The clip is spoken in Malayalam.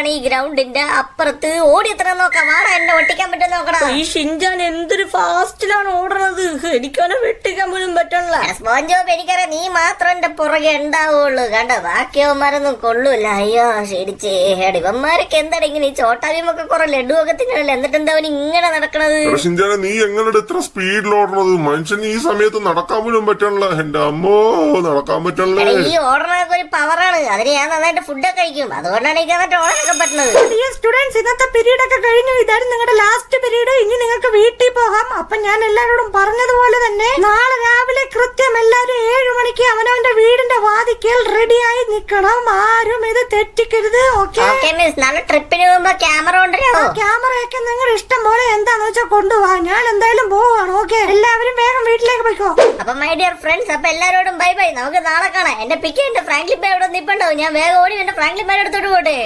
എവിടെയാണ് ഈ ഗ്രൗണ്ടിന്റെ അപ്പുറത്ത് ഓടി എത്ര നോക്കാം. വാടാ, എന്നെ ഒട്ടിക്കാൻ പറ്റും നോക്കടാ. ഈ ഷിൻജാൻ എന്തൊരു ഫാസ്റ്റിലാണ് ഓടണത്. എനിക്കവനെ വെട്ടിക്കാൻ പോലും പറ്റണല്ല. സ്പോഞ്ചോബ്, എനിക്കറിയാം നീ മാത്രം എന്റെ പുറകെ ഉണ്ടാവുള്ളൂ. കണ്ടോ, ബാക്കിയവന്മാരൊന്നും കൊള്ളൂല. അയ്യോ ശരിച്ചേ, ഇവന്മാരൊക്കെ എന്താണ് ഇങ്ങനെ ഈ ചോട്ടാവിമൊക്കെ കുറെ ലഡുവൊക്കെ തിന്നണല്ലോ. എന്നിട്ട് എന്താ അവന് ഇങ്ങനെ നടക്കണത്? ഷിൻജാനെ, നീ എങ്ങനെ ഇത്ര സ്പീഡിൽ ഓടണത്? മനുഷ്യന് ഈ സമയത്ത് നടക്കാൻ പോലും പറ്റണല്ല. എന്റെ അമ്മോ, നടക്കാൻ പറ്റണല്ലേ. ഈ ഓടണൊക്കെ ഒരു പവറാണ്. അതിന് ഞാൻ നന്നായിട്ട് ഫുഡൊക്കെ കഴിക്കും. അതുകൊണ്ടാണ് എനിക്ക് എന്നിട്ട് ഓടാനൊക്കെ പറ്റുന്നത്. സ്റ്റുഡൻസ്, ഇന്നത്തെ പീരീഡ് ഒക്കെ കഴിഞ്ഞു. ഇതായിരുന്നു നിങ്ങളുടെ ലാസ്റ്റ് പീരീഡ്. ഇനി നിങ്ങൾക്ക് വീട്ടിൽ പോകാം. അപ്പൊ ഞാൻ എല്ലാവരോടും പറഞ്ഞതുപോലെ തന്നെ നാളെ രാവിലെ കൃത്യം എല്ലാവരും 7 മണിക്ക് അവനവന്റെ വീടിന്റെ വാതിക്കൽ റെഡിയായി നിൽക്കണം. ആരും ഇത് തെറ്റിക്കരുത്. ഓക്കെ മിസ്, നാളെ ട്രിപ്പിന് പോകുമ്പോ ക്യാമറ കൊണ്ടുവരാമോ? ക്യാമറയൊക്കെ നിങ്ങളുടെ ഇഷ്ടം പോലെ എന്താന്ന് വെച്ചാൽ കൊണ്ടുപോവാ. ഞാൻ എന്തായാലും പോവാണ്. ഓക്കെ, എല്ലാവരും വേഗം വീട്ടിലേക്ക് പോയിക്കോ. അപ്പൊ മൈ ഡിയർ ഫ്രണ്ട്സ്, അപ്പൊ എല്ലാവരോടും ബൈ ബൈ. നമുക്ക് നാളെ കാണാം. എന്റെ പിക്ക് എന്റെ ഫ്രാങ്ക്ലിൻ ബേ അവിടെ നിൽപ്പുണ്ടാവും. ഞാൻ വേഗം ഓടി എന്റെ ഫ്രാങ്ക്ലിൻ ബേ എടുത്തോട്ട് പോട്ടെ.